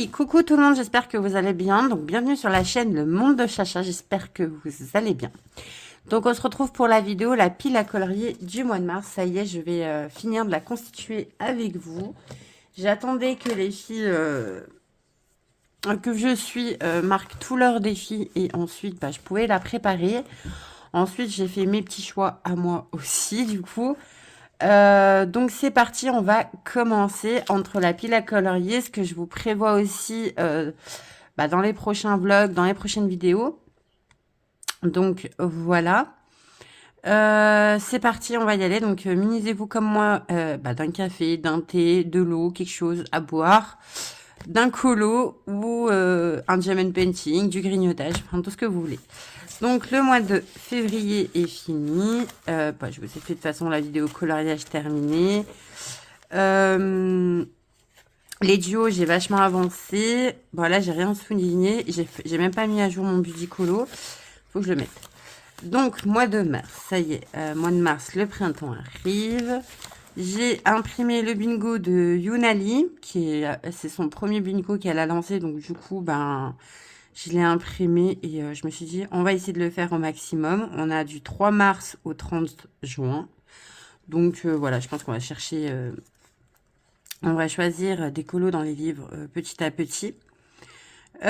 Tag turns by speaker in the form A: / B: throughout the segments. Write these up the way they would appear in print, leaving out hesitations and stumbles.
A: Hey, coucou tout le monde, j'espère que vous allez bien. Donc bienvenue sur la chaîne Le Monde de Chacha, j'espère que vous allez bien. Donc on se retrouve pour la vidéo, la pile à colorier du mois de mars. Ça y est, je vais finir de la constituer avec vous. J'attendais que les filles que je suis marquent tous leurs défis et ensuite je pouvais la préparer. Ensuite j'ai fait mes petits choix à moi aussi du coup. Donc c'est parti, on va commencer entre la pile à colorier, ce que je vous prévois aussi dans les prochains vlogs, dans les prochaines vidéos. Donc voilà. C'est parti, on va y aller. Donc munisez-vous comme moi d'un café, d'un thé, de l'eau, quelque chose à boire, d'un colo ou un diamond painting, du grignotage, enfin tout ce que vous voulez. Donc le mois de février est fini. Je vous ai fait de toute façon la vidéo coloriage terminée. Les duos, j'ai vachement avancé. Bon là, j'ai rien souligné. J'ai même pas mis à jour mon buddy colo. Faut que je le mette. Donc mois de mars, ça y est. Mois de mars, le printemps arrive. J'ai imprimé le bingo de Younali, c'est son premier bingo qu'elle a lancé. Donc du coup, je l'ai imprimé et je me suis dit, on va essayer de le faire au maximum. On a du 3 mars au 30 juin. Donc voilà, je pense qu'on va chercher, on va choisir des colos dans les livres petit à petit. Il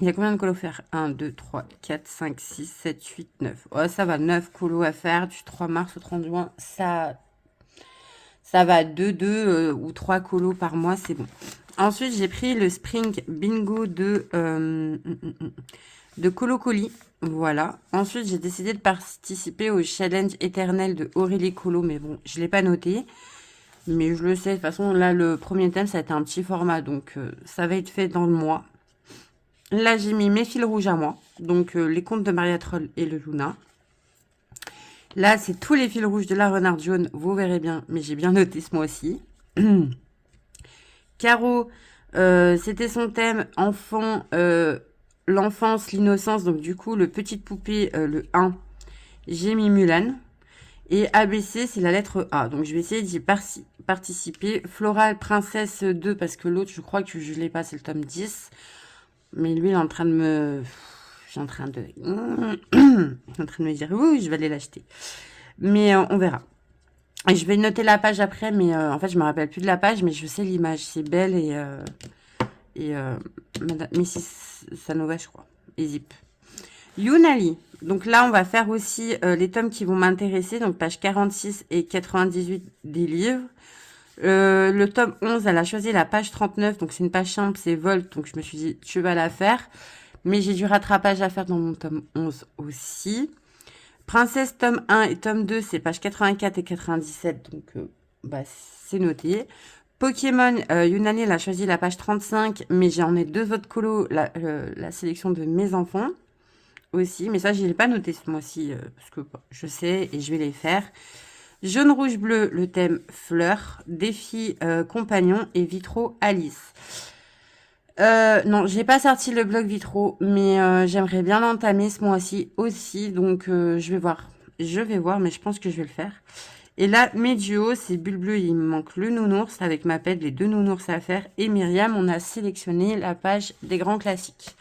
A: y a combien de colos à faire? 1, 2, 3, 4, 5, 6, 7, 8, 9. Oh, ça va, 9 colos à faire du 3 mars au 30 juin. Ça va 2 ou 3 colos par mois, c'est bon. Ensuite, j'ai pris le Spring Bingo de Colo Colis. Voilà. Ensuite, j'ai décidé de participer au challenge éternel de Aurélie Colo. Mais bon, je ne l'ai pas noté. Mais je le sais. De toute façon, là, le premier thème, ça a été un petit format. Donc, ça va être fait dans le mois. Là, j'ai mis mes fils rouges à moi. Donc, les contes de Maria Troll et le Luna. Là, c'est tous les fils rouges de la Renarde jaune. Vous verrez bien. Mais j'ai bien noté ce mois-ci. Caro, c'était son thème enfant, l'enfance, l'innocence. Donc du coup, le petite poupée, le 1, j'ai mis Mulan. Et ABC, c'est la lettre A. Donc je vais essayer d'y participer. Floral, princesse 2, parce que l'autre, je crois que je ne l'ai pas, c'est le tome 10. Mais lui, il est en train de me... Je suis en train de... Il est en train de me dire, oui, je vais aller l'acheter. Mais on verra. Et je vais noter la page après, mais en fait, je me rappelle plus de la page, mais je sais l'image. C'est belle et Mrs. Sanova, je crois. Et Zip. Younali. Donc là, on va faire aussi les tomes qui vont m'intéresser. Donc, page 46 et 98 des livres. Le tome 11, elle a choisi la page 39. Donc, c'est une page simple, c'est Volt. Donc, je me suis dit, tu vas la faire. Mais j'ai du rattrapage à faire dans mon tome 11 aussi. Princesse tome 1 et tome 2, c'est page 84 et 97, donc c'est noté. Pokémon, Younani, elle a choisi la page 35, mais j'en ai 2 autres colos, la sélection de mes enfants aussi. Mais ça, je ne l'ai pas noté ce mois-ci, parce que je sais et je vais les faire. Jaune, rouge, bleu, le thème fleurs, défi compagnon et vitraux Alice. Non, j'ai pas sorti le blog vitro, mais j'aimerais bien l'entamer ce mois-ci aussi, donc je vais voir. Je vais voir, mais je pense que je vais le faire. Et là, mes duos, c'est Bulle Bleu, il me manque le nounours avec ma pète, les 2 nounours à faire. Et Myriam, on a sélectionné la page des grands classiques.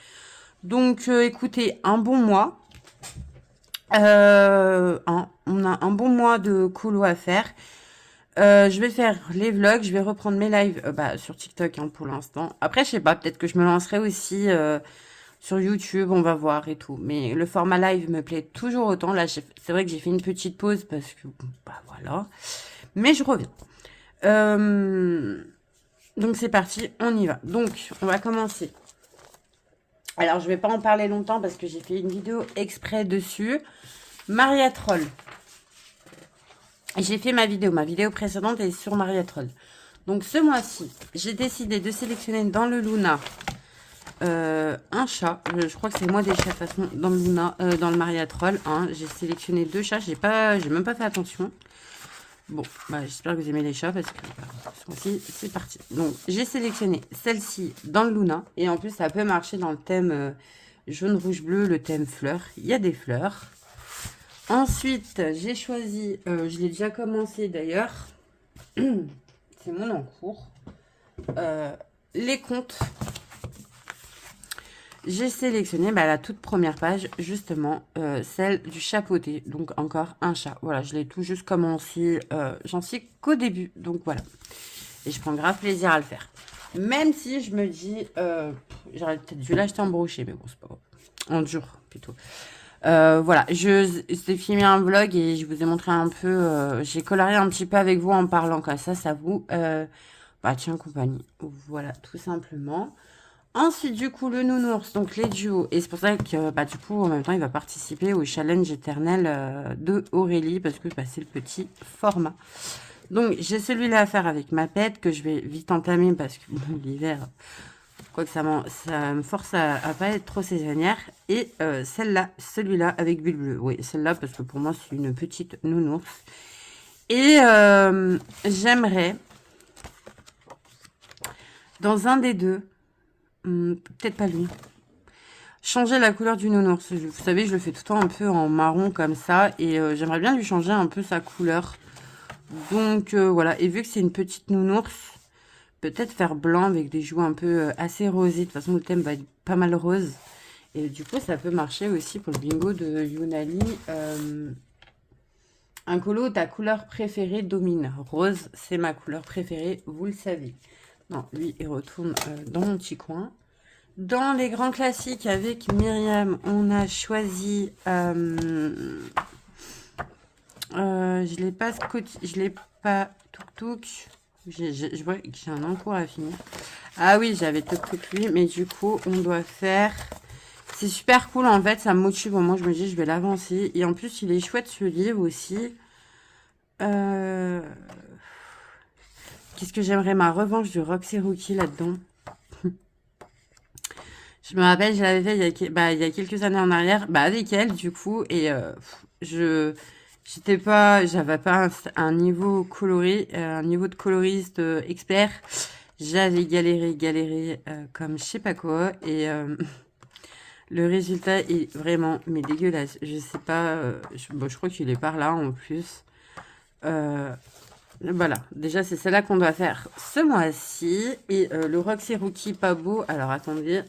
A: Donc, écoutez, un bon mois. On a un bon mois de colo à faire. Je vais faire les vlogs, je vais reprendre mes lives sur TikTok pour l'instant. Après, je sais pas, peut-être que je me lancerai aussi sur YouTube, on va voir et tout. Mais le format live me plaît toujours autant. Là, c'est vrai que j'ai fait une petite pause parce que, voilà. Mais je reviens. Donc, c'est parti, on y va. Donc, on va commencer. Alors, je vais pas en parler longtemps parce que j'ai fait une vidéo exprès dessus. Maria Troll. J'ai fait ma vidéo précédente est sur Maria Troll. Donc ce mois-ci, j'ai décidé de sélectionner dans le Luna un chat. Je crois que c'est moi des chats de toute façon dans le Luna, dans le Maria Troll. J'ai sélectionné 2 chats. J'ai même pas fait attention. Bon, j'espère que vous aimez les chats parce que ce mois-ci, c'est parti. Donc j'ai sélectionné celle-ci dans le Luna et en plus ça peut marcher dans le thème jaune, rouge, bleu, le thème fleurs. Il y a des fleurs. Ensuite, j'ai choisi, je l'ai déjà commencé d'ailleurs, c'est mon en cours, les contes, j'ai sélectionné la toute première page, justement, celle du chapeauté. Donc, encore un chat. Voilà, je l'ai tout juste commencé. J'en suis qu'au début. Donc, voilà. Et je prends grave plaisir à le faire. Même si je me dis... j'aurais peut-être dû l'acheter en brochet, mais bon, c'est pas grave. En dur, plutôt. Voilà, je t'ai filmé un vlog et je vous ai montré un peu... j'ai colorié un petit peu avec vous en parlant, comme ça vous... tiens, compagnie. Voilà, tout simplement. Ensuite, du coup, le nounours, donc les duos. Et c'est pour ça que, du coup, en même temps, il va participer au challenge éternel de Aurélie, parce que c'est le petit format. Donc, j'ai celui-là à faire avec ma pète, que je vais vite entamer, parce que l'hiver, quoique ça me force à pas être trop saisonnière. Et celle-là, celui-là avec bulle bleue. Oui, celle-là, parce que pour moi, c'est une petite nounours. Et j'aimerais, dans un des deux, peut-être pas lui, changer la couleur du nounours. Vous savez, je le fais tout le temps un peu en marron comme ça. Et j'aimerais bien lui changer un peu sa couleur. Donc voilà. Et vu que c'est une petite nounours, peut-être faire blanc avec des joues un peu assez rosées. De toute façon, le thème va être pas mal rose. Et du coup, ça peut marcher aussi pour le bingo de Younali. Un colo, ta couleur préférée domine. Rose, c'est ma couleur préférée, vous le savez. Non, lui, il retourne dans mon petit coin. Dans les grands classiques, avec Myriam, on a choisi... je l'ai pas scotch, je l'ai pas tuk-tuk. Je vois que j'ai un encours à finir. Ah oui, j'avais tuk-tuk lui, mais du coup, on doit faire... C'est super cool, en fait, ça me motive. Au moment, je me dis, je vais l'avancer. Et en plus, il est chouette, ce livre aussi. Qu'est-ce que j'aimerais? Ma revanche du Roxy Rookie là-dedans. Je me rappelle, je l'avais fait il y a quelques années en arrière, avec elle, du coup. Et j'avais pas un niveau coloré, un niveau de coloriste expert. J'avais galéré comme je sais pas quoi. Et... le résultat est vraiment, mais dégueulasse. Je sais pas, je crois qu'il est par là en plus. Voilà, déjà c'est celle-là qu'on doit faire ce mois-ci. Et le Roxy Rookie pas beau. Alors attendez,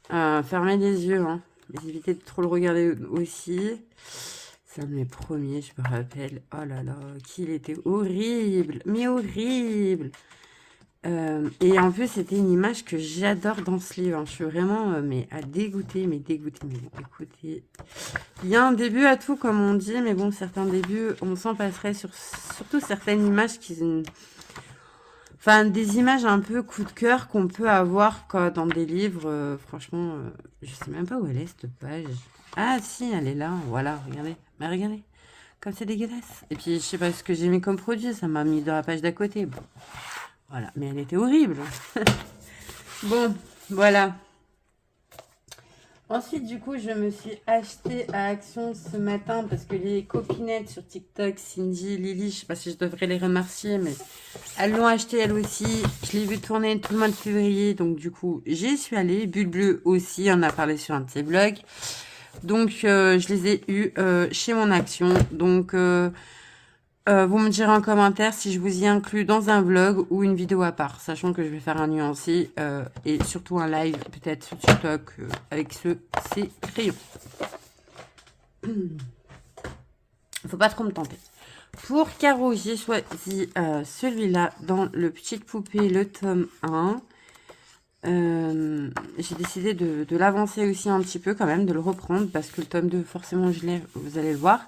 A: fermez les yeux, hein. Mais évitez de trop le regarder aussi. C'est un de mes premiers, je me rappelle. Oh là là, qu'il était horrible, mais horrible. Et en plus, c'était une image que j'adore dans ce livre. Hein. Je suis vraiment à dégoûter, mais dégoûter. Mais bon, écoutez, il y a un début à tout, comme on dit, mais bon, certains débuts, on s'en passerait surtout certaines images Enfin, des images un peu coup de cœur qu'on peut avoir dans des livres. Franchement, je sais même pas où elle est, cette page. Ah si, elle est là, voilà, regardez. Mais regardez, comme c'est dégueulasse. Et puis, je sais pas ce que j'ai mis comme produit, ça m'a mis dans la page d'à côté. Bon. Voilà, mais elle était horrible. Bon, voilà. Ensuite, du coup, je me suis acheté à Action ce matin parce que les copinettes sur TikTok, Cindy, Lily, je sais pas si je devrais les remercier, mais elles l'ont acheté elles aussi. Je l'ai vu tourner tout le mois de février, donc du coup, j'y suis allée. Bulle bleue aussi, on a parlé sur un de ses blogs. Donc, je les ai eus chez mon Action. Donc... vous me direz en commentaire si je vous y inclus dans un vlog ou une vidéo à part, sachant que je vais faire un nuancé et surtout un live peut-être sur TikTok avec ces crayons. Faut pas trop me tenter. Pour Caro, j'ai choisi celui-là dans le Petite Poupée, le tome 1. J'ai décidé de l'avancer aussi un petit peu quand même, de le reprendre parce que le tome 2, forcément, vous allez le voir.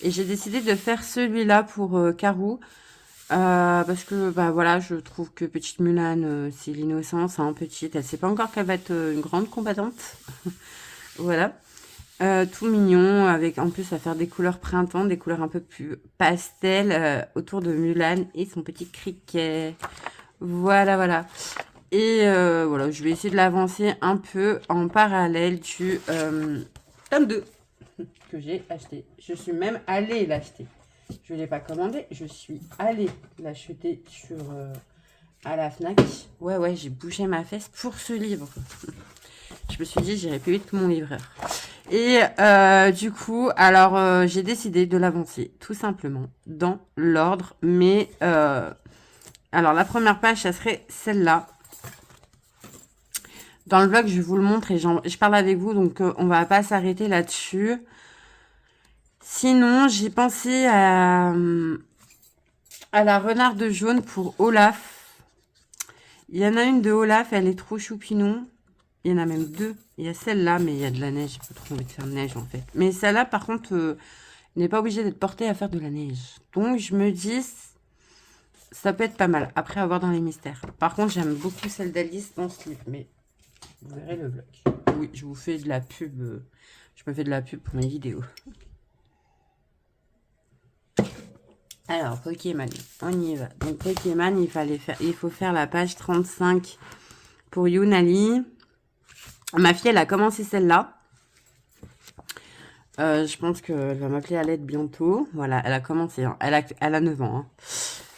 A: Et j'ai décidé de faire celui-là pour Carou. Parce que, voilà, je trouve que Petite Mulan, c'est l'innocence, hein, petite. Elle sait pas encore qu'elle va être une grande combattante. Voilà. Tout mignon, avec en plus à faire des couleurs printemps, des couleurs un peu plus pastel autour de Mulan et son petit criquet. Voilà, voilà. Et voilà, je vais essayer de l'avancer un peu en parallèle du tome 2. Que j'ai acheté. Je suis même allée l'acheter. Je ne l'ai pas commandé, je suis allée l'acheter à la Fnac. Ouais, j'ai bougé ma fesse pour ce livre. Je me suis dit, j'irai plus vite que mon livreur. Et du coup, alors, j'ai décidé de l'avancer tout simplement dans l'ordre. Mais, alors, la première page, ça serait celle-là. Dans le vlog, je vous le montre et je parle avec vous, donc on va pas s'arrêter là-dessus. Sinon, j'ai pensé à la renarde jaune pour Olaf. Il y en a une de Olaf, elle est trop choupinou. Il y en a même deux. Il y a celle-là, mais il y a de la neige. J'ai pas trop envie de faire de neige, en fait. Mais celle-là, par contre, n'est pas obligée d'être portée à faire de la neige. Donc, je me dis, ça peut être pas mal. Après, à voir dans les mystères. Par contre, j'aime beaucoup celle d'Alice dans ce livre. Mais vous verrez le vlog. Oui, je vous fais de la pub. Je me fais de la pub pour mes vidéos. Alors, Pokémon, on y va. Donc, Pokémon, il faut faire la page 35 pour Yunali. Ma fille, elle a commencé celle-là. Je pense qu'elle va m'appeler à l'aide bientôt. Voilà, elle a commencé. Hein. Elle a 9 ans. Hein,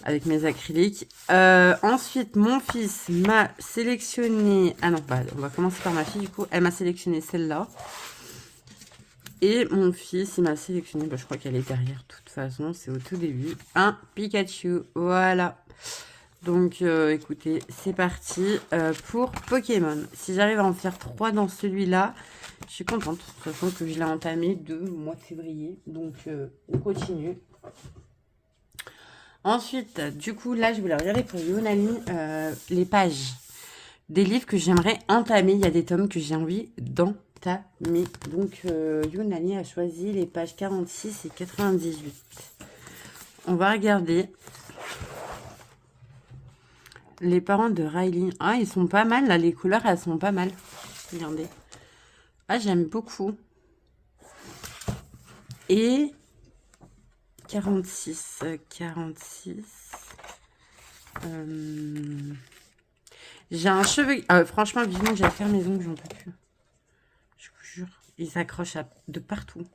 A: avec mes acryliques. Ensuite, mon fils m'a sélectionné... Ah non, bah, on va commencer par ma fille, du coup. Elle m'a sélectionné celle-là. Et mon fils, il m'a sélectionné, bah, je crois qu'elle est derrière, de toute façon, c'est au tout début, un Pikachu. Voilà. Donc, écoutez, c'est parti pour Pokémon. Si j'arrive à en faire 3 dans celui-là, je suis contente. Sachant que je l'ai entamé de mois de février. Donc, on continue. Ensuite, du coup, là, je voulais regarder pour Yunali les pages des livres que j'aimerais entamer. Il y a des tomes que j'ai envie d'entamer. Donc, Yunali a choisi les pages 46 et 98. On va regarder. Les parents de Riley. Ah, ils sont pas mal, là. Les couleurs, elles sont pas mal. Regardez. Ah, j'aime beaucoup. Et 46. 46. J'ai un cheveu... franchement, vivement que j'allais faire mes ongles, j'en peux plus. Je vous jure. Ils s'accrochent de partout.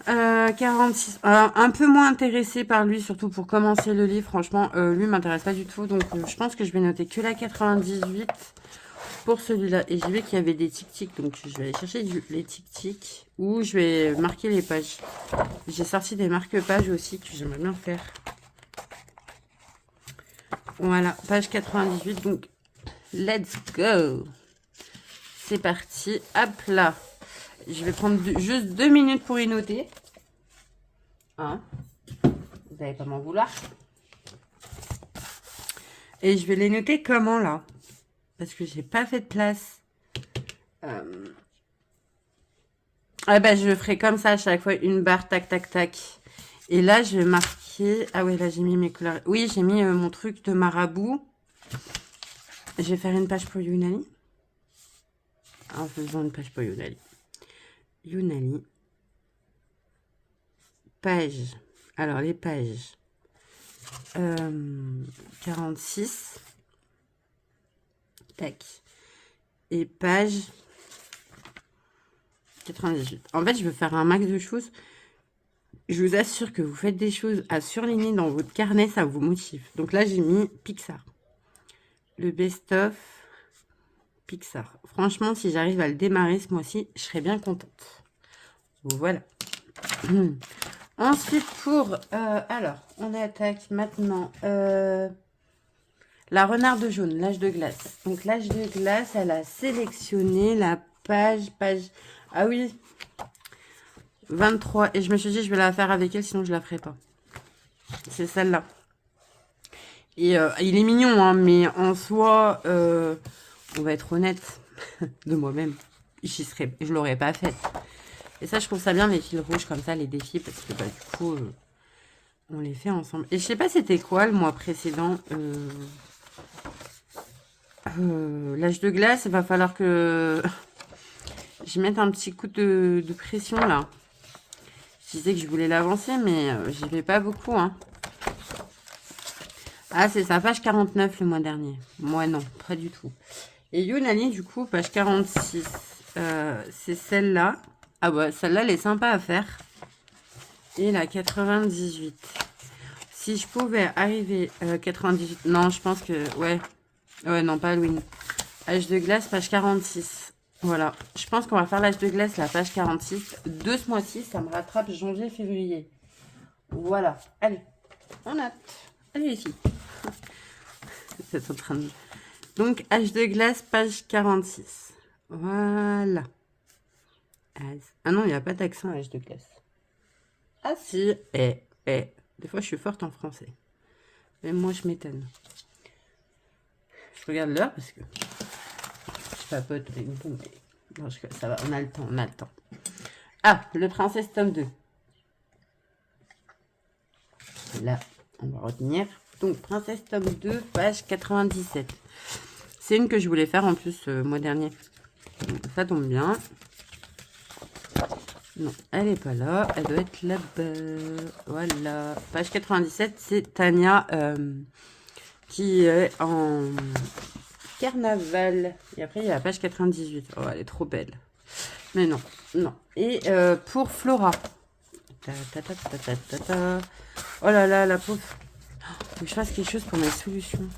A: 46. Un peu moins intéressée par lui, surtout pour commencer le livre. Franchement, lui m'intéresse pas du tout. Donc, je pense que je vais noter que la 98 pour celui-là. Et j'ai vu qu'il y avait des tic-tic. Donc, je vais aller chercher les tic-tic. Ou je vais marquer les pages. J'ai sorti des marque-pages aussi que j'aimerais bien faire. Voilà, page 98. Donc, let's go. C'est parti. Hop là. Je vais prendre juste 2 minutes pour y noter. Hein, vous n'allez pas m'en vouloir. Et je vais les noter comment là? Parce que j'ai pas fait de place. Ah bah, je ferai comme ça à chaque fois. Une barre, tac, tac, tac. Et là, je vais marquer... Ah ouais, là, j'ai mis mes couleurs. Oui, j'ai mis mon truc de marabout. Je vais faire une page pour Yunali. En faisant une page pour Yunali. Yunali. Page. Alors, les pages. 46. Tac. Et page 98. En fait, je veux faire un max de choses. Je vous assure que vous faites des choses à surligner dans votre carnet, ça vous motive. Donc là, j'ai mis Pixar. Le best-of Pixar. Franchement, si j'arrive à le démarrer ce mois-ci, je serais bien contente. Voilà. Ensuite, pour... alors, on attaque maintenant la renarde jaune, l'âge de glace. Donc, l'âge de glace, elle a sélectionné la page... Ah oui, 23. Et je me suis dit, je vais la faire avec elle, sinon je la ferai pas. C'est celle-là. Et il est mignon, hein, mais en soi, on va être honnête de moi-même. Je l'aurais pas faite. Et ça, je trouve ça bien, les fils rouges comme ça, les défis, parce que bah, du coup, on les fait ensemble. Et je sais pas c'était quoi le mois précédent. L'âge de glace, il va falloir que je mette un petit coup de pression là. Je disais que je voulais l'avancer, mais j'y vais pas beaucoup. Hein. Ah, c'est ça, page 49 le mois dernier. Moi, non, pas du tout. Et Yunali, du coup, page 46. C'est celle-là. Ah bah, celle-là, elle est sympa à faire. Et la 98. Si je pouvais arriver 98... Non, je pense que... Ouais. Ouais, non, pas Halloween. Âge de glace, page 46. Voilà. Je pense qu'on va faire l'âge de glace, la page 46. De ce mois-ci, ça me rattrape janvier-février. Voilà. Allez, on note. Allez, les filles. Vous êtes en train Donc, H de glace, page 46. Voilà. Ah non, il n'y a pas d'accent H de glace. Ah si, des fois, je suis forte en français. Même moi, je m'étonne. Je regarde l'heure parce que je papote avec vous, mais non, ça va, on a le temps, on a le temps. Ah, le Princesse tome 2. Là, on va retenir. Donc, Princesse tome 2, page 97. C'est une que je voulais faire en plus mois dernier. Donc, ça tombe bien. Non, elle n'est pas là. Elle doit être là-bas. Voilà. Page 97, c'est Tania qui est en carnaval. Et après, il y a la page 98. Oh, elle est trop belle. Mais non, non. Et pour Flora. Oh là là, la pauvre. Faut que je fasse quelque chose pour mes solutions.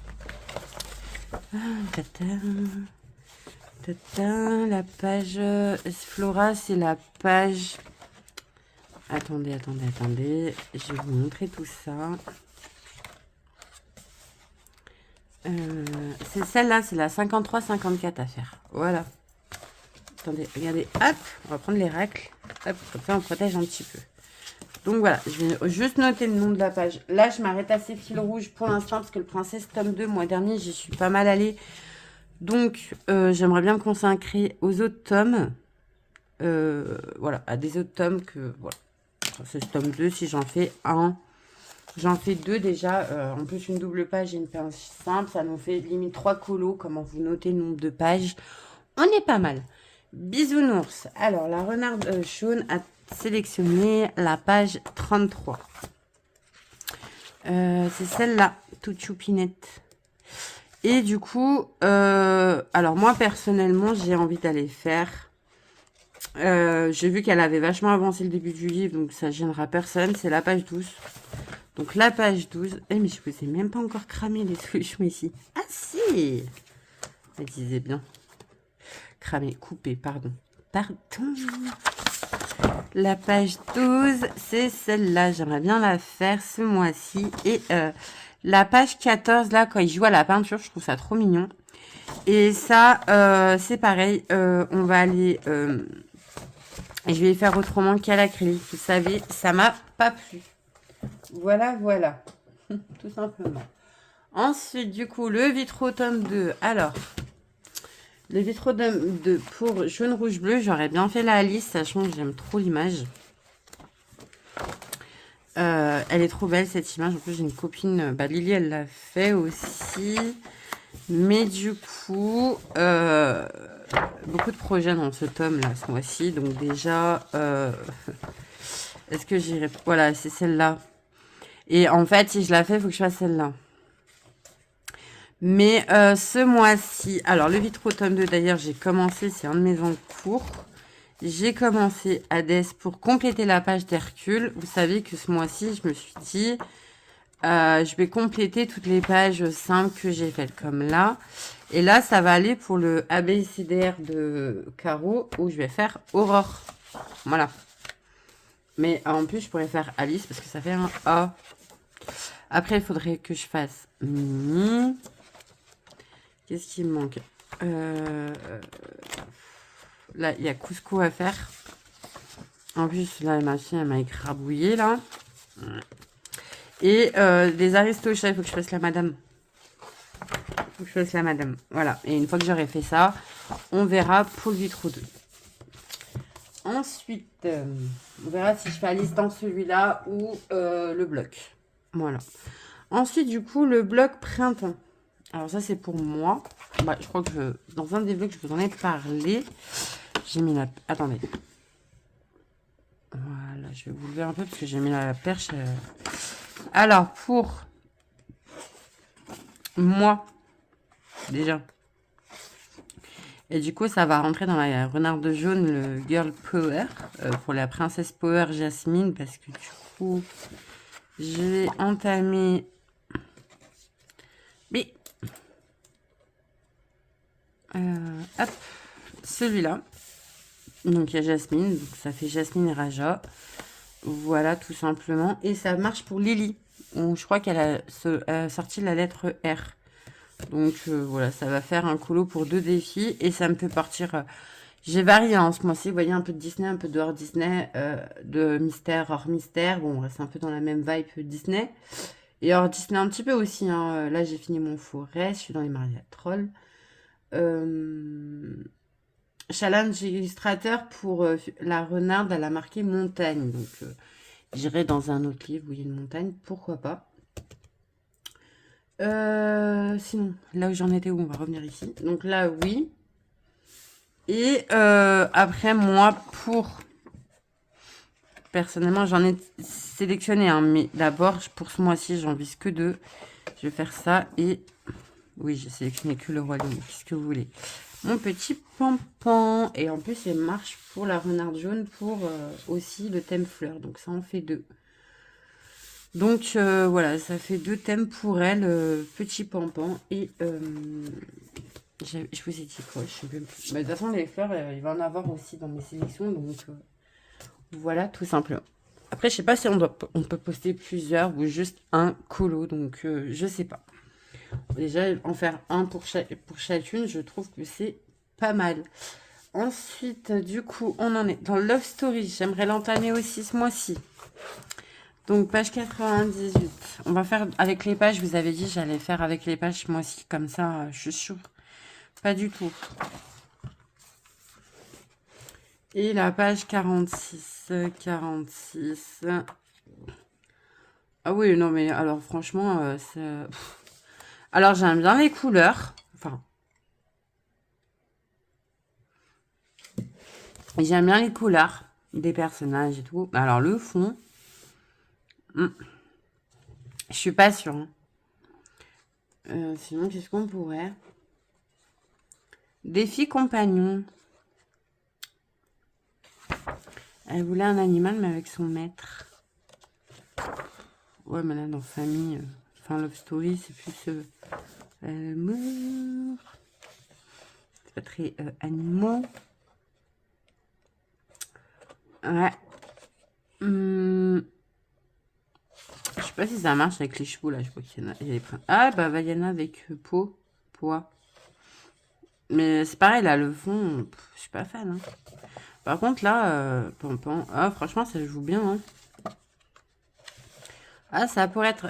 A: La page Flora, c'est la page... Attendez. Je vais vous montrer tout ça. C'est celle-là, c'est la 53-54 à faire. Voilà. Attendez, regardez. Hop, on va prendre les racles. Hop, comme ça on protège un petit peu. Donc voilà, je vais juste noter le nom de la page. Là, je m'arrête à ces fils rouges pour l'instant parce que le Princesse tome 2, mois dernier, j'y suis pas mal allée. Donc, j'aimerais bien me consacrer aux autres tomes. Voilà, à des autres tomes que... Voilà. C'est ce tome 2, si j'en fais un. J'en fais 2 déjà. En plus, une double page et une page simple. Ça nous fait limite 3 colos. Comment vous notez le nombre de pages. On est pas mal. Bisounours. Alors, la renarde Shaun a sélectionné la page 33. C'est celle-là, toute choupinette. Et du coup, alors moi personnellement, j'ai envie d'aller faire. J'ai vu qu'elle avait vachement avancé le début du livre, donc ça gênera personne. C'est la page 12. Donc la page 12. Eh mais je vous ai même pas encore cramé les solutions ici. Ah si, elle disait bien. Cramé, coupé, pardon. Pardon. La page 12, c'est celle-là. J'aimerais bien la faire ce mois-ci. Et la page 14, là, quand il joue à la peinture, je trouve ça trop mignon. Et ça, c'est pareil. On va aller... je vais faire autrement qu'à l'acrylique. Vous savez, ça m'a pas plu. Voilà. Tout simplement. Ensuite, du coup, le Vitro tome 2. Alors... Le Vitro de pour jaune, rouge, bleu, j'aurais bien fait la liste, sachant que j'aime trop l'image. Elle est trop belle cette image. En plus, j'ai une copine, Lily, elle l'a fait aussi. Mais du coup, beaucoup de projets dans ce tome là, ce mois-ci. Donc déjà, est-ce que j'irai... Voilà, c'est celle-là. Et en fait, si je la fais, il faut que je fasse celle-là. Mais ce mois-ci, alors le Vitro tome 2 d'ailleurs, j'ai commencé, c'est un de mes encours. J'ai commencé Hadès pour compléter la page d'Hercule. Vous savez que ce mois-ci, je me suis dit, je vais compléter toutes les pages simples que j'ai faites comme là. Et là, ça va aller pour le ABCDR de Caro où je vais faire Aurore. Voilà. Mais en plus, je pourrais faire Alice parce que ça fait un A. Après, il faudrait que je fasse Mimi. Qu'est-ce qui me manque? Là, il y a Cusco à faire. En plus, là, ma fille, elle m'a écrabouillé, là. Et des aristochats, il faut que je fasse la madame. Voilà. Et une fois que j'aurai fait ça, on verra pour le Vitro 2. Ensuite, on verra si je fais Alice dans celui-là ou le bloc. Voilà. Ensuite, du coup, le bloc printemps. Alors ça, c'est pour moi. Je crois que dans un des vlogs, je vous en ai parlé. J'ai mis la... Attendez. Voilà, je vais vous lever un peu parce que j'ai mis la perche. Alors, pour moi, déjà. Et du coup, ça va rentrer dans la renarde jaune, le Girl Power. Pour la Princesse Power Jasmine. Parce que du coup, je vais entamer... Mais... hop, celui-là. Donc il y a Jasmine, donc ça fait Jasmine et Raja. Voilà, tout simplement. Et ça marche pour Lily. Je crois qu'elle a sorti la lettre R. Donc voilà, ça va faire un colo pour 2 défis. Et ça me fait partir... j'ai varié hein, ce mois-ci. Vous voyez, un peu de Disney, un peu de hors Disney. De mystère, hors mystère. Bon, on reste un peu dans la même vibe Disney. Et hors Disney un petit peu aussi. Hein. Là, j'ai fini mon forêt. Je suis dans les mariages trolls. Challenge illustrateur pour la renarde, elle a marqué montagne. Donc, j'irai dans un autre livre où il y a une montagne. Pourquoi pas. Sinon, là où j'en étais, où on va revenir ici. Donc là, oui. Et après, moi, personnellement, j'en ai sélectionné un. Mais d'abord, pour ce mois-ci, j'en vise que 2. Je vais faire ça. Et oui, j'ai sélectionné que le roi lion. Qu'est-ce que vous voulez? Mon petit pampan. Et en plus, il marche pour la renarde jaune pour aussi le thème fleur. Donc ça en fait 2. Donc voilà, ça fait 2 thèmes pour elle. Petit pampan et... je vous ai dit quoi? Je sais même plus. Mais de toute façon, les fleurs, il va en avoir aussi dans mes sélections. Donc voilà, tout simplement. Après, je sais pas si on peut poster plusieurs ou juste un colo. Donc je sais pas. Déjà, en faire un pour chacune, je trouve que c'est pas mal. Ensuite, du coup, on en est dans Love Story. J'aimerais l'entamer aussi ce mois-ci. Donc, page 98. On va faire avec les pages. Je vous avais dit, j'allais faire avec les pages ce mois-ci. Comme ça, je suis sûre. Pas du tout. Et la page 46. 46. Ah oui, non, mais alors, franchement, c'est... Alors, j'aime bien les couleurs. Enfin... J'aime bien les couleurs des personnages et tout. Alors, le fond... je suis pas sûre. Hein. Sinon, qu'est-ce qu'on pourrait... Défi compagnon. Elle voulait un animal, mais avec son maître. Ouais, mais là, dans famille... Enfin, Love Story, c'est plus... amour. C'est pas très animaux. Ouais. Je sais pas si ça marche avec les chevaux, là. Je crois qu'il y en a... Ah, bah, il y en a avec poids. Mais c'est pareil, là, le fond, je suis pas fan. Hein. Par contre, là, pampan... Ah, franchement, ça joue bien. Hein. Ah, ça pourrait être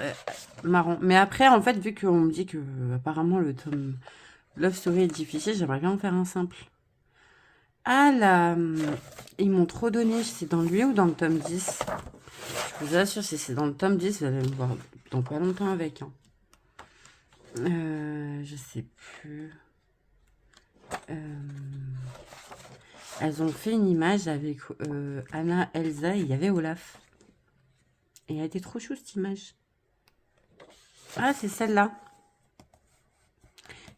A: marrant. Mais après, en fait, vu qu'on me dit que apparemment le tome Love Story est difficile, j'aimerais bien en faire un simple. Ah là, ils m'ont trop donné. C'est dans lui ou dans le tome 10? Je vous assure, si c'est dans le tome 10, vous allez me voir dans pas longtemps avec. Hein. Je sais plus. Elles ont fait une image avec Anna, Elsa et il y avait Olaf. Et elle était trop chou cette image. Ah, c'est celle-là.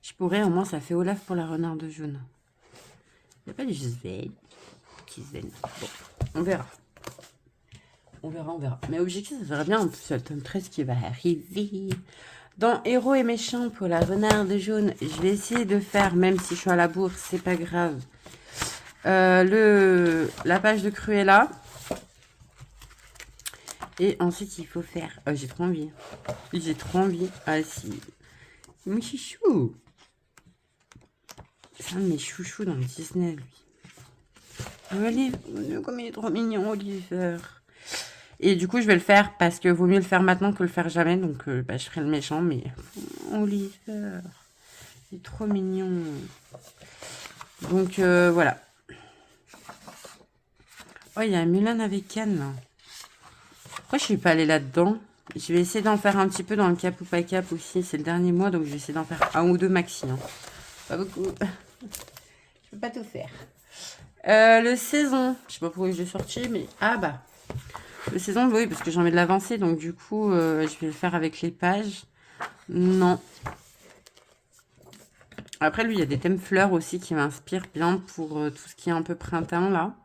A: Je pourrais, au moins, ça fait Olaf pour la renarde jaune. Il n'y a pas du Sven. Petit Sven. Bon, on verra. On verra. Mais objectif, ça serait bien. En plus, le tome 13 qui va arriver. Dans Héros et méchants pour la renarde jaune, je vais essayer de faire, même si je suis à la bourse, c'est pas grave. La page de Cruella. Et ensuite, il faut faire... j'ai trop envie. J'ai trop envie. Ah, si. Mon chouchou. C'est un de mes chouchous dans le Disney, lui. Oliver, comme il est trop mignon, Oliver. Et du coup, je vais le faire parce que vaut mieux le faire maintenant que le faire jamais. Donc, je ferai le méchant, mais... Oliver. Il est trop mignon. Donc, voilà. Oh, il y a Mulan avec Anne, là. Pourquoi je suis pas allée là-dedans? Je vais essayer d'en faire un petit peu dans le cap ou pas cap aussi. C'est le dernier mois, donc je vais essayer d'en faire un ou deux maxi. Hein. Pas beaucoup. Je peux pas tout faire. Le saison. Je sais pas pourquoi je l'ai sorti, mais... Ah bah. Le saison, oui, parce que j'en mets de l'avancée. Donc du coup, je vais le faire avec les pages. Non. Après, lui, il y a des thèmes fleurs aussi qui m'inspirent bien pour tout ce qui est un peu printemps, là.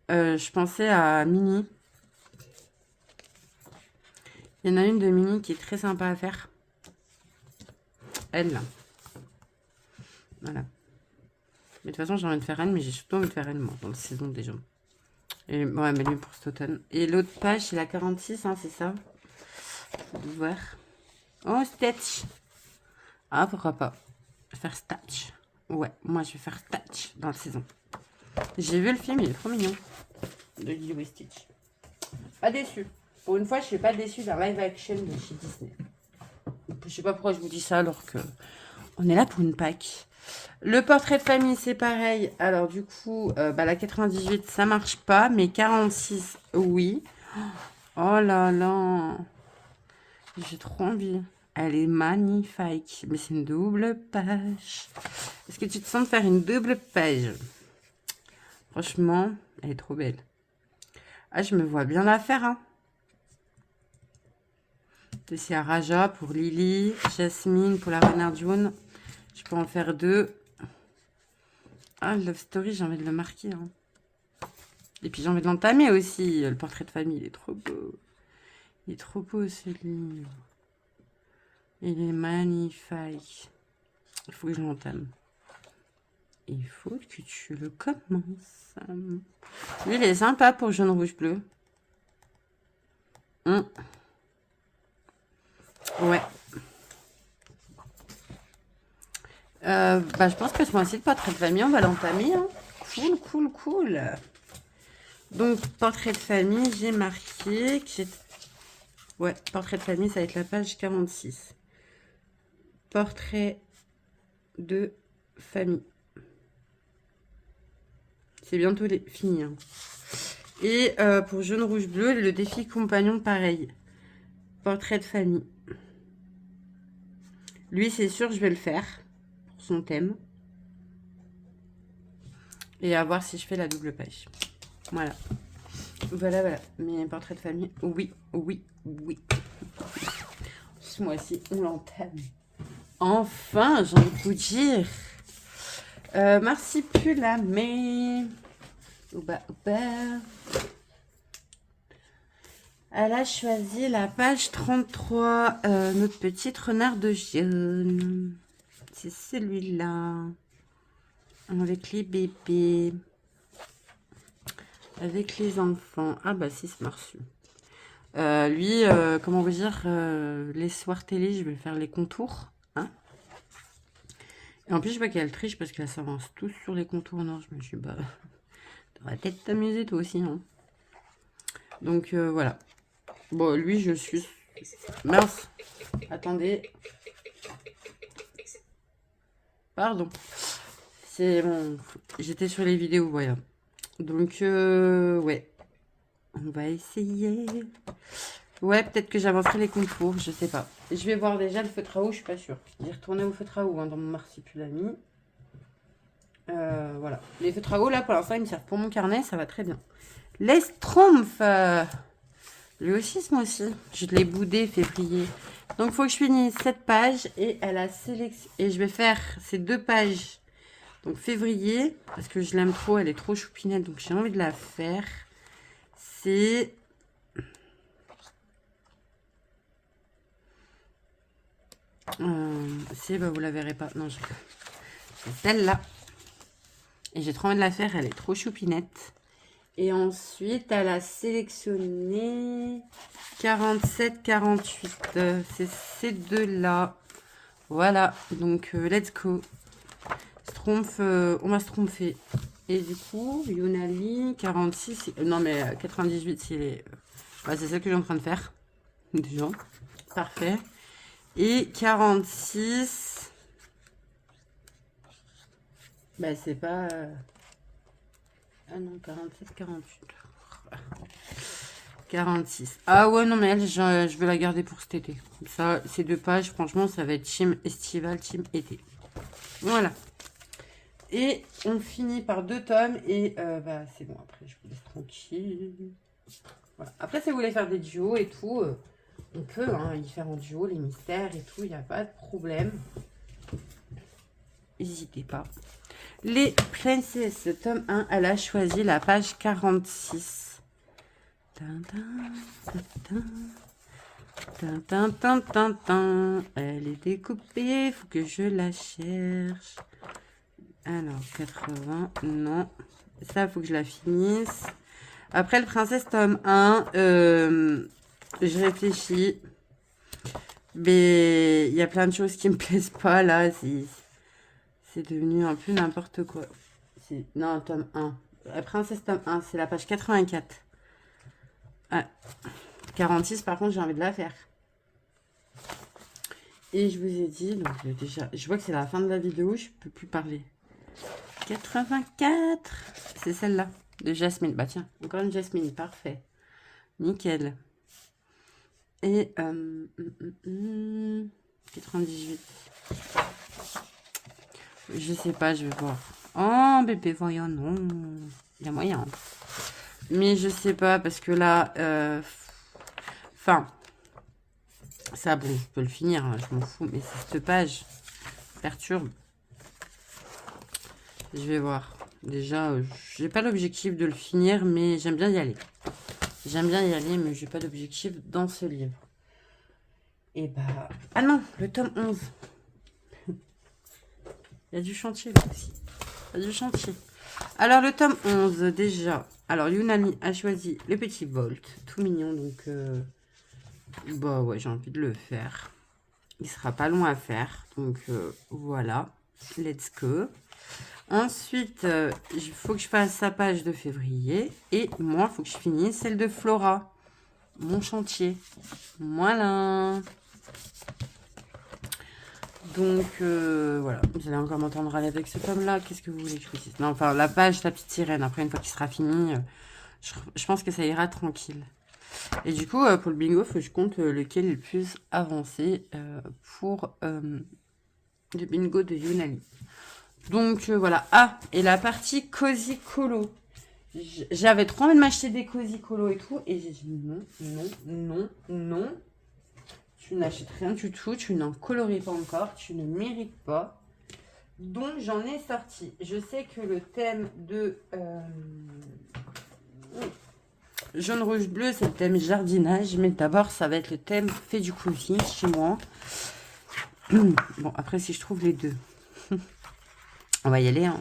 A: Je pensais à Minnie. Il y en a une de Minnie qui est très sympa à faire. Elle, là. Voilà. Mais de toute façon, j'ai envie de faire elle, mais j'ai surtout envie de faire elle, moi, dans la saison déjà. Et ouais, mais lui pour cet automne. Et l'autre page, c'est la 46, hein, c'est ça. Faut voir. Oh, Stitch. Ah, pourquoi pas. Faire Stitch. Ouais, moi je vais faire Stitch dans la saison. J'ai vu le film, il est trop mignon. De Lilo et Stitch. Pas déçu. Pour une fois, je suis pas déçue d'un live action de chez Disney. Je sais pas pourquoi je vous dis ça alors que on est là pour une Pâques. Le portrait de famille, c'est pareil. Alors du coup, la 98, ça marche pas, mais 46, oui. Oh là là. J'ai trop envie. Elle est magnifique. Mais c'est une double page. Est-ce que tu te sens de faire une double page? Franchement, elle est trop belle. Ah, je me vois bien la faire, hein. C'est à Raja pour Lily, Jasmine pour la renarde jaune. Je peux en faire 2. Ah, le Love Story, j'ai envie de le marquer, hein. Et puis j'ai envie de l'entamer aussi. Le portrait de famille, il est trop beau. Il est trop beau ce livre. Il est magnifique. Il faut que je l'entame. Il faut que tu le commences. Lui, il est sympa pour jaune, rouge, bleu. Ouais. Je pense que ce mois-ci, le portrait de famille, on va l'entamer. Hein. Cool, cool, cool. Donc, portrait de famille, j'ai marqué que j'ai... Ouais, portrait de famille, ça va être la page 46. Portrait de famille. C'est bientôt fini. Hein. Et pour jaune, rouge, bleu, le défi compagnon, pareil. Portrait de famille. Lui, c'est sûr, je vais le faire. Pour son thème. Et à voir si je fais la double page. Voilà. Voilà, voilà. Mes portraits de famille. Oui, oui, oui. Ce mois-ci, on l'entame. Enfin, j'ai envie de vous dire. Marsipulame. Ouba, ouba. Elle a choisi la page 33. Notre petite renarde jaune. C'est celui-là. Avec les bébés. Avec les enfants. Ah bah si, c'est Marsu. Lui, comment vous dire, les soirs télé, je vais faire les contours. Hein. Et en plus, je vois qu'elle triche parce qu'elle s'avance tous sur les contours. Non, je me suis bah, t'aurais peut-être t'amuser toi aussi. Hein. Donc voilà. Bon, lui, je suis... Mince. Attendez. Pardon. C'est bon. J'étais sur les vidéos, voilà. Donc, ouais. On va essayer. Ouais, peut-être que j'avancerai les contours, je sais pas. Je vais voir déjà le feutre à eau, je suis pas sûre. J'ai retourné au feutre à eau hein, dans mon marsipulami. Voilà. Les feutres à eau, là, pour l'instant, ils me servent pour mon carnet, ça va très bien. Les Schtroumpfs. Lui aussi, ce mois-ci. Je l'ai boudé février. Donc, il faut que je finisse cette page et elle a sélectionné. Et je vais faire ces 2 pages. Donc, février, parce que je l'aime trop, elle est trop choupinette, donc j'ai envie de la faire. C'est... vous la verrez pas. Non, c'est celle-là. Et j'ai trop envie de la faire, elle est trop choupinette. Et ensuite, elle a sélectionné 47, 48. C'est ces 2-là. Voilà, donc let's go. Schtroumpf, on va se tromper. Et du coup, Yunali, 46. Non, mais 98, c'est c'est ça que je suis en train de faire. Déjà. Parfait. Et 46. C'est pas... Ah non, 47, 48. 46. Ah ouais, non, mais elle, je vais la garder pour cet été. Comme ça, ces 2 pages, franchement, ça va être team estival, team été. Voilà. Et on finit par 2 tomes. Et c'est bon, après, je vous laisse tranquille. Voilà. Après, si vous voulez faire des duos et tout, on peut y faire en duo, les mystères et tout, il n'y a pas de problème. N'hésitez pas. Les princesses, tome 1, elle a choisi la page 46. Elle est découpée, il faut que je la cherche. Alors, 80, non. Ça, il faut que je la finisse. Après, le princesse, tome 1, je réfléchis. Mais il y a plein de choses qui me plaisent pas, là. C'est devenu un peu n'importe quoi. Non, tome 1. La princesse tome 1, c'est la page 84. Ah, 46, par contre, j'ai envie de la faire. Et je vous ai dit, donc déjà, je vois que c'est la fin de la vidéo, je peux plus parler. 84, c'est celle-là, de Jasmine. Bah tiens, encore une Jasmine, parfait. Nickel. Et 98. Je sais pas, je vais voir. Oh, bébé, voyons, non. Il y a moyen. Mais je sais pas, parce que là... Enfin... ça, bon, je peux le finir, hein, je m'en fous. Mais c'est cette page perturbe. Je vais voir. Déjà, j'ai pas l'objectif de le finir, mais j'aime bien y aller. J'aime bien y aller, mais j'ai pas d'objectif dans ce livre. Et bah... ah non, le tome 11. Il y a du chantier là aussi. Il y a du chantier. Alors, le tome 11, déjà. Alors, Yunami a choisi le petit Volt. Tout mignon, donc... bah ouais, j'ai envie de le faire. Il sera pas long à faire. Donc, voilà. Let's go. Ensuite, il faut que je fasse sa page de février. Et moi, il faut que je finisse celle de Flora. Mon chantier. Voilà. Donc, voilà. Vous allez encore m'entendre aller avec ce tome-là. Qu'est-ce que vous voulez que je fasse? Non, enfin, la page, la petite sirène. Après, une fois qu'il sera fini, je pense que ça ira tranquille. Et du coup, pour le bingo, il faut que je compte lequel est le plus avancé pour le bingo de Yunami. Donc, voilà. Ah, et la partie Cozy Colo. J'avais trop envie de m'acheter des Cozy Colo et tout. Et j'ai dit non, non, non, non. Tu n'achètes rien du tout. Tu n'en colories pas encore. Tu ne mérites pas. Donc, j'en ai sorti. Je sais que le thème de... jaune, rouge, bleu, c'est le thème jardinage. Mais d'abord, ça va être le thème fait du cosy chez moi. Bon, après, si je trouve les deux. On va y aller, hein.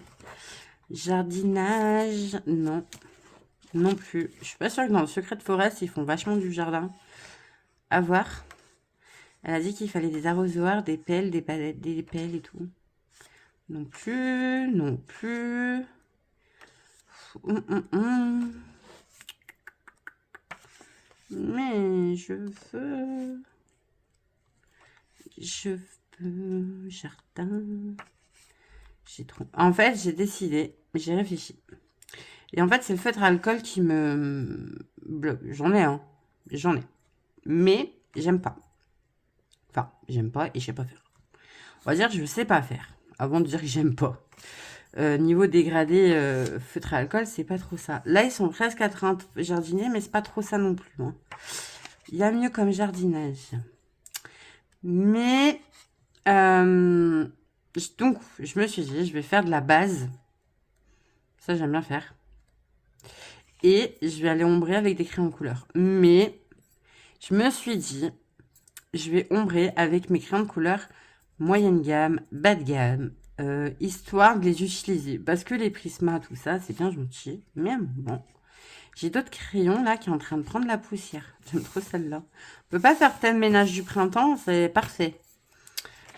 A: Jardinage, non. Non plus. Je suis pas sûre que dans le Secret de Forest, ils font vachement du jardin. À voir. Elle a dit qu'il fallait des arrosoirs, des pelles, des palettes, des pelles et tout. Non plus, non plus. Mais je veux jardin. J'ai trop... En fait, j'ai décidé, j'ai réfléchi. Et en fait, c'est le feutre à alcool qui me bloque. J'en ai, hein. J'en ai. Mais j'aime pas. Enfin, j'aime pas et je sais pas faire. On va dire que je sais pas faire. Avant de dire que j'aime pas. Niveau dégradé, feutre à alcool, c'est pas trop ça. Là, ils sont presque à 30 jardiniers, mais c'est pas trop ça non plus. Hein. Il y a mieux comme jardinage. Mais... donc, je me suis dit, je vais faire de la base. Ça, j'aime bien faire. Et je vais aller ombrer avec des crayons de couleur. Mais, je me suis dit, je vais ombrer avec mes crayons de couleur moyenne gamme, bas de gamme, histoire de les utiliser. Parce que les Prisma, tout ça, c'est bien gentil. Mais bon, j'ai d'autres crayons là qui sont en train de prendre la poussière. J'aime trop celle-là. On peut pas faire thème ménage du printemps, c'est parfait.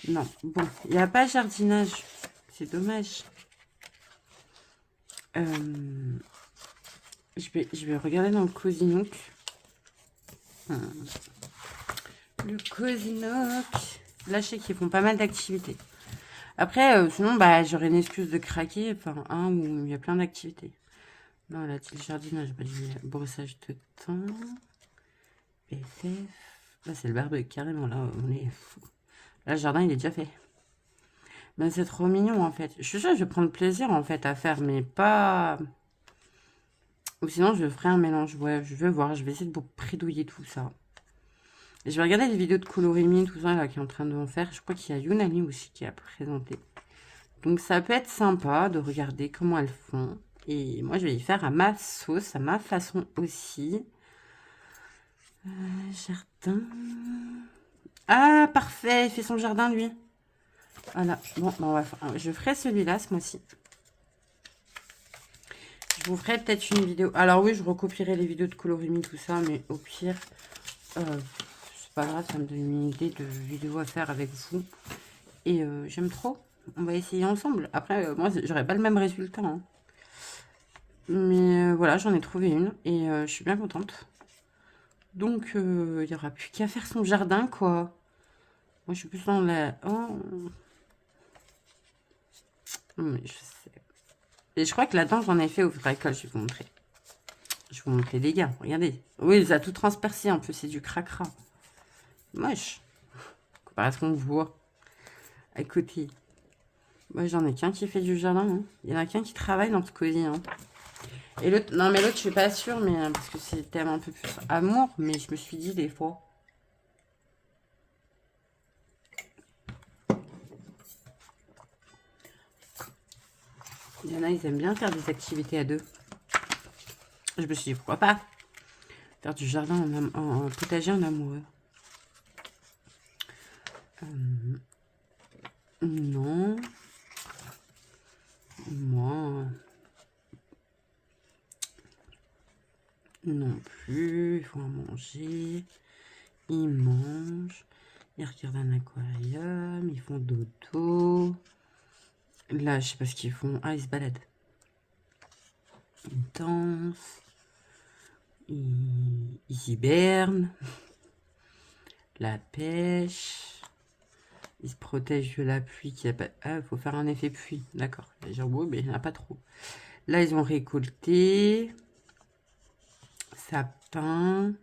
A: Non, bon, il n'y a pas jardinage. C'est dommage. Je vais regarder dans le Cozy Nook. Le Cozy Nook. Là, je sais qu'ils font pas mal d'activités. Après, sinon, bah, j'aurais une excuse de craquer. Enfin, un où il y a plein d'activités. Non, là, c'est le jardinage. Bah, j'ai brossage de temps. PFF. Là, c'est le barbecue, carrément. Là, on est fou. Là, le jardin, il est déjà fait. Ben, c'est trop mignon, en fait. Je suis sûre que je vais prendre plaisir, en fait, à faire, mais pas... Ou sinon, je ferai un mélange. Ouais, je vais voir. Je vais essayer de prédouiller tout ça. Et je vais regarder les vidéos de Colorimi, tout ça, là, qui est en train de en faire. Je crois qu'il y a Yunami aussi qui a présenté. Donc, ça peut être sympa de regarder comment elles font. Et moi, je vais y faire à ma sauce, à ma façon aussi. Jardin... Ah, parfait. Il fait son jardin, lui. Voilà. Bon, ben, je ferai celui-là, ce mois-ci. Je vous ferai peut-être une vidéo. Alors oui, je recopierai les vidéos de Colorimi, tout ça, mais au pire, c'est pas grave, ça me donne une idée de vidéo à faire avec vous. Et j'aime trop. On va essayer ensemble. Après, moi, j'aurais pas le même résultat. Hein. Mais voilà, j'en ai trouvé une. Et je suis bien contente. Donc, il n'y aura plus qu'à faire son jardin, quoi. Moi, je suis plus dans la... Oh. Mais je sais. Et je crois que là-dedans, j'en ai fait au bricole. Je vais vous montrer. Je vais vous montrer les dégâts. Regardez. Oui, ça a tout transpercé. Un peu, c'est du cracra. Moche. Comparé à ce qu'on voit à côté. Moi, j'en ai qu'un qui fait du jardin. Hein. Il y en a qu'un qui travaille dans ce cosy. Hein. Et l'autre, non, mais l'autre, je suis pas sûre, mais parce que c'est thème un peu plus amour. Mais je me suis dit des fois. Il y en a, ils aiment bien faire des activités à deux. Je me suis dit, pourquoi pas faire du jardin en potager en amoureux. Non. Moi. Non plus. Ils font à manger. Ils mangent. Ils regardent un aquarium. Ils font dodo. Là, je sais pas ce qu'ils font. Ah, ils se baladent. Ils dansent. Ils hibernent. La pêche. Ils se protègent de la pluie. Ah, il faut faire un effet pluie. D'accord. J'ai beau, mais il n'y en a pas trop. Là, ils ont récolté. Ça peint.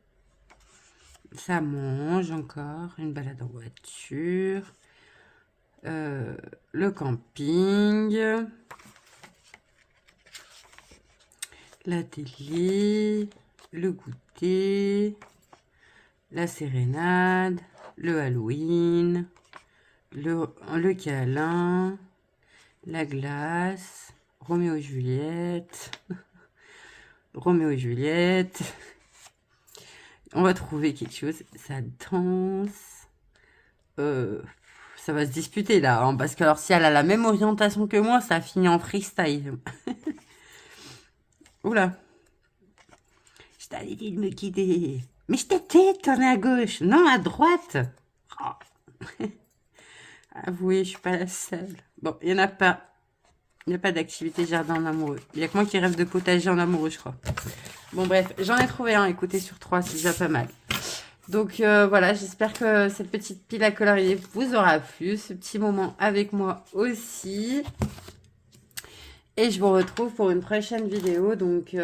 A: Ça mange encore. Une balade en voiture. Le camping. La télé. Le goûter. La sérénade. Le Halloween. Le câlin. La glace. Roméo et Juliette. Roméo et Juliette. On va trouver quelque chose. Ça danse. Ça va se disputer là. Hein, parce que alors si elle a la même orientation que moi, ça finit en freestyle. Oula. Je t'avais dit de me guider. Mais je t'ai tourné à gauche. Non, à droite. Oh. Avouez, je suis pas la seule. Bon, il n'y en a pas. Il n'y a pas d'activité jardin en amoureux. Il n'y a que moi qui rêve de potager en amoureux, je crois. Bon, bref, j'en ai trouvé un. Écoutez, sur 3, c'est déjà pas mal. Donc, voilà, j'espère que cette petite pile à colorier vous aura plu. Ce petit moment avec moi aussi. Et je vous retrouve pour une prochaine vidéo. Donc,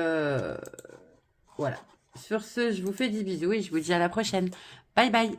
A: voilà. Sur ce, je vous fais des bisous et je vous dis à la prochaine. Bye, bye.